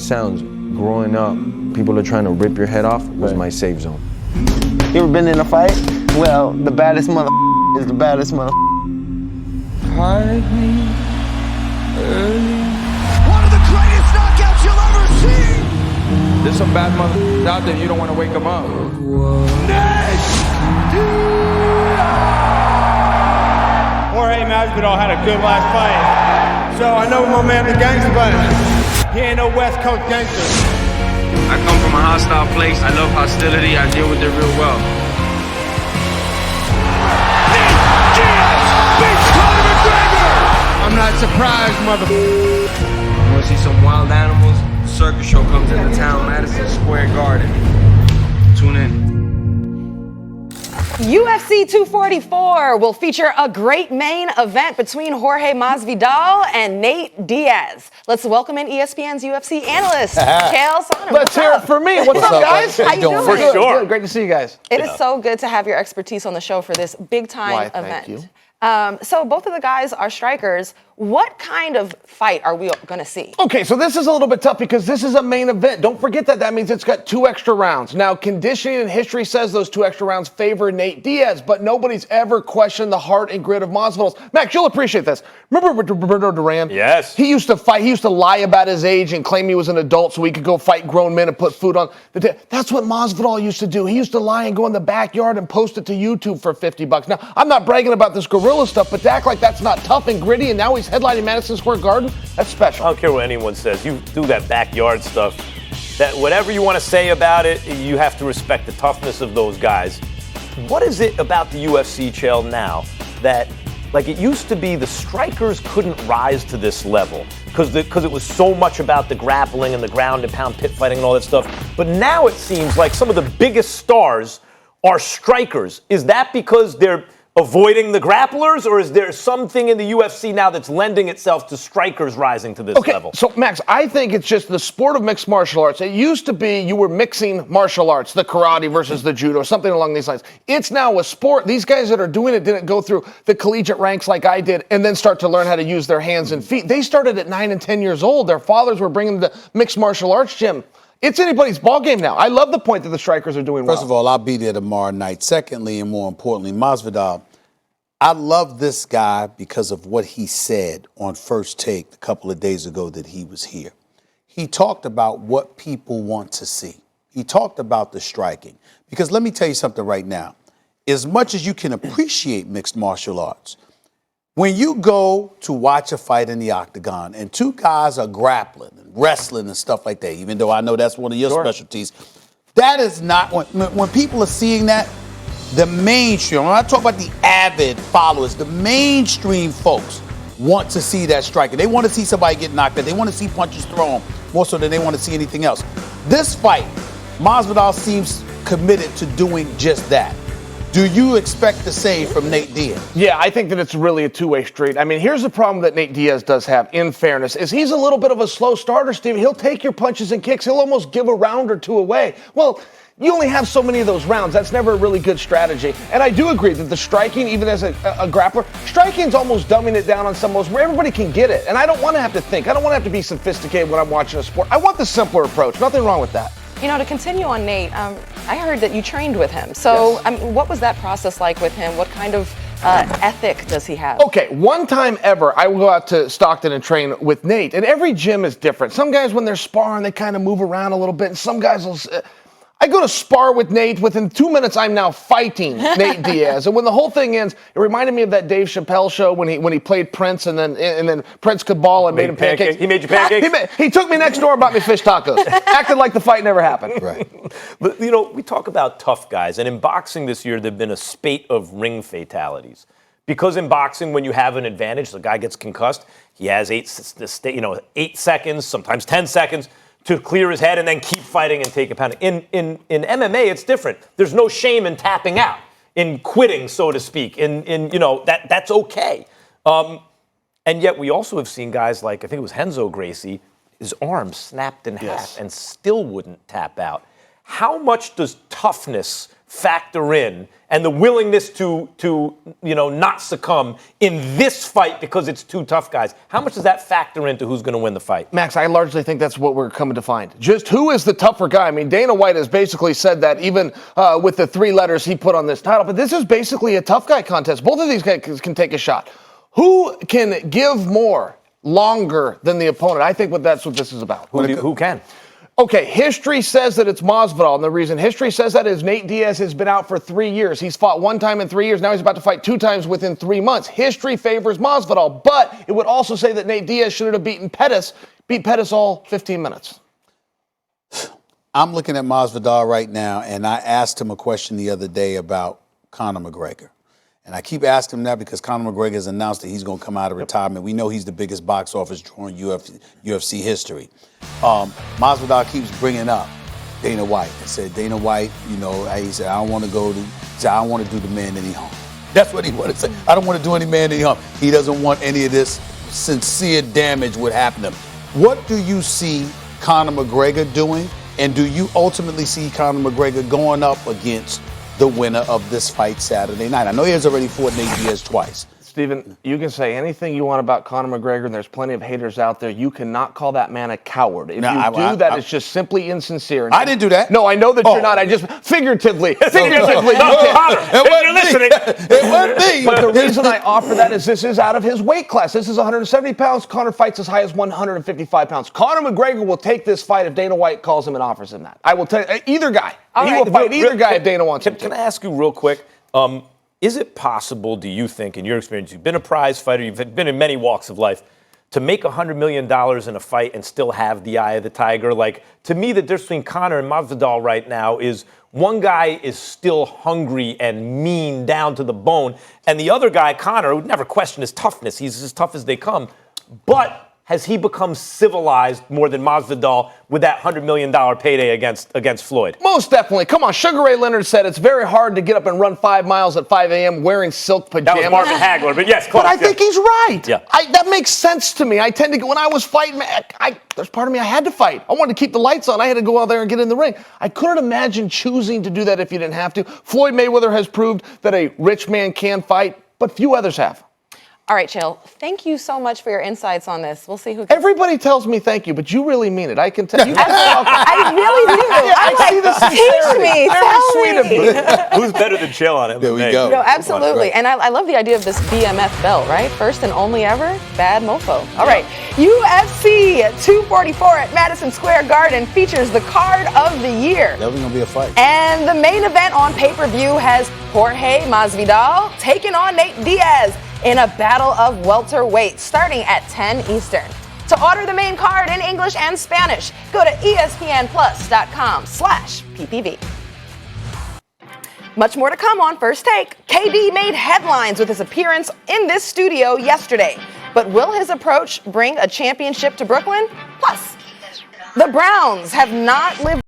it sounds, growing up, people are trying to rip your head off was my safe zone. You ever been in a fight? Well, the baddest mother is the baddest mother. One of the greatest knockouts you'll ever see! There's some bad mother out there, you don't want to wake them up. Jorge Masvidal had a good last fight. So I know my man the gangster, but he ain't no West Coast gangster. I come from a hostile place. I love hostility. I deal with it real well. Diaz beats Conor McGregor! I'm not surprised, mother. Want to see some wild animals? Circus show comes into town, Madison Square Garden. Tune in. UFC 244 will feature a great main event between Jorge Masvidal and Nate Diaz. Let's welcome in ESPN's UFC analyst, Chael, Sonnen. Let's hear it for me. What's up, guys? How you doing? For sure. Good. Great to see you guys. It is so good to have your expertise on the show for this big-time event. Thank you. So both of the guys are strikers. What kind of fight are we going to see? Okay, so this is a little bit tough because this is a main event. Don't forget that means it's got 2 extra rounds. Now, conditioning and history says those 2 extra rounds favor Nate Diaz, but nobody's ever questioned the heart and grit of Masvidal. Max, you'll appreciate this. Remember Roberto Duran? Yes. He used to fight. He used to lie about his age and claim he was an adult so he could go fight grown men and put food on the table. That's what Masvidal used to do. He used to lie and go in the backyard and post it to YouTube for $50. Now, I'm not bragging about this gorilla stuff, but to act like that's not tough and gritty and now he's headlining Madison Square Garden, that's special. I don't care what anyone says. You do that backyard stuff. That whatever you want to say about it, you have to respect the toughness of those guys. What is it about the UFC, Chael, now that, like it used to be, the strikers couldn't rise to this level because it was so much about the grappling and the ground and pound pit fighting and all that stuff. But now it seems like some of the biggest stars are strikers. Is that because they're avoiding the grapplers, or is there something in the UFC now that's lending itself to strikers rising to this level? So, Max, I think it's just the sport of mixed martial arts. It used to be you were mixing martial arts, the karate versus the judo, something along these lines. It's now a sport. These guys that are doing it didn't go through the collegiate ranks like I did and then start to learn how to use their hands and feet. They started at 9 and 10 years old. Their fathers were bringing them to mixed martial arts gym. It's anybody's ball game now. I love the point that the strikers are doing well. First of all, I'll be there tomorrow night. Secondly, and more importantly, Masvidal, I love this guy because of what he said on First Take a couple of days ago that he was here. He talked about what people want to see. He talked about the striking. Because let me tell you something right now. As much as you can appreciate mixed martial arts, when you go to watch a fight in the octagon and 2 guys are grappling and wrestling and stuff like that, even though I know that's one of your specialties, that is not, when people are seeing that, the mainstream, when I talk about the avid followers, the mainstream folks want to see that striking. They want to see somebody get knocked out. They want to see punches thrown more so than they want to see anything else. This fight, Masvidal seems committed to doing just that. Do you expect the same from Nate Diaz? Yeah, I think that it's really a two-way street. I mean, here's the problem that Nate Diaz does have, in fairness, is he's a little bit of a slow starter, Steve. He'll take your punches and kicks. He'll almost give a round or 2 away. Well, you only have so many of those rounds. That's never a really good strategy. And I do agree that the striking, even as a grappler, striking's almost dumbing it down on some of those where everybody can get it. And I don't want to have to think. I don't want to have to be sophisticated when I'm watching a sport. I want the simpler approach. Nothing wrong with that. You know, to continue on Nate, I heard that you trained with him. So, yes. I mean, what was that process like with him? What kind of ethic does he have? Okay, one time ever, I will go out to Stockton and train with Nate. And every gym is different. Some guys, when they're sparring, they kind of move around a little bit. And some guys will... I go to spar with Nate. Within 2 minutes, I'm now fighting Nate Diaz. And when the whole thing ends, it reminded me of that Dave Chappelle show when he played Prince, and then Prince could ball and made him pancakes. He made you pancakes? He took me next door and bought me fish tacos. Acted like the fight never happened. Right. But, you know, we talk about tough guys. And in boxing this year, there have been a spate of ring fatalities. Because in boxing, when you have an advantage, the guy gets concussed, he has 8 seconds, sometimes 10 seconds, to clear his head and then keep fighting and take a pounding. In MMA, it's different. There's no shame in tapping out, in quitting, so to speak. That's okay. And yet we also have seen guys like, I think it was Renzo Gracie, his arm snapped in half and still wouldn't tap out. how much does toughness factor in and the willingness to not succumb in this fight because it's two tough guys? How much does that factor into who's going to win the fight? Max, I largely think that's what we're coming to find. Just who is the tougher guy? I mean, Dana White has basically said that even with the 3 letters he put on this title, but this is basically a tough guy contest. Both of these guys can take a shot. Who can give more longer than the opponent? I think that's what this is about. Who can? Okay, history says that it's Masvidal, and the reason history says that is Nate Diaz has been out for 3 years. He's fought 1 time in 3 years. Now he's about to fight 2 times within 3 months. History favors Masvidal, but it would also say that Nate Diaz should have beat Pettis all 15 minutes. I'm looking at Masvidal right now, and I asked him a question the other day about Conor McGregor. And I keep asking him that because Conor McGregor has announced that he's going to come out of retirement. We know he's the biggest box office draw in UFC history. Masvidal keeps bringing up Dana White and said, Dana White, he said, I don't want to do the man any harm. That's what he wanted to say. I don't want to do any man any harm. He doesn't want any of this sincere damage would happen to him. What do you see Conor McGregor doing? And do you ultimately see Conor McGregor going up against the winner of this fight Saturday night? I know he has already fought Nate Diaz twice. Steven, you can say anything you want about Conor McGregor, and there's plenty of haters out there. You cannot call that man a coward. If you do that, it's just simply insincere. I didn't do that. No, I know that you're not. I just figuratively. Figuratively. Connor, if you're listening. It wasn't me. But the reason I offer that is this is out of his weight class. This is 170 pounds. Conor fights as high as 155 pounds. Conor McGregor will take this fight if Dana White calls him and offers him that. I will tell you, either guy. He will fight either guy if Dana wants him to. Can I ask you real quick? Is it possible, do you think, in your experience, you've been a prize fighter, you've been in many walks of life, to make $100 million in a fight and still have the eye of the tiger? Like, to me, the difference between Conor and Masvidal right now is one guy is still hungry and mean down to the bone, and the other guy, Conor, would never question his toughness. He's as tough as they come. But has he become civilized more than Masvidal with that $100 million payday against Floyd? Most definitely. Come on, Sugar Ray Leonard said it's very hard to get up and run 5 miles at 5 a.m. wearing silk pajamas. That was Marvin Hagler, but yes, close. But I think he's right. Yeah. That makes sense to me. I tend to, when I was fighting, there's part of me I had to fight. I wanted to keep the lights on. I had to go out there and get in the ring. I couldn't imagine choosing to do that if you didn't have to. Floyd Mayweather has proved that a rich man can fight, but few others have. All right, Chael, thank you so much for your insights on this. We'll see who gets Everybody tells me thank you, but you really mean it. I can tell you. I really do. I'm like, teach me, tell me. Who's better than Chael on MMA? There we go. No, absolutely. And I love the idea of this BMF belt, right? First and only ever, bad mofo. All right, UFC 244 at Madison Square Garden features the card of the year. That was going to be a fight. And the main event on pay-per-view has Jorge Masvidal taking on Nate Diaz in a battle of welterweights starting at 10 Eastern. To order the main card in English and Spanish, go to espnplus.com/PPV. Much more to come on First Take. KD made headlines with his appearance in this studio yesterday. But will his approach bring a championship to Brooklyn? Plus, the Browns have not lived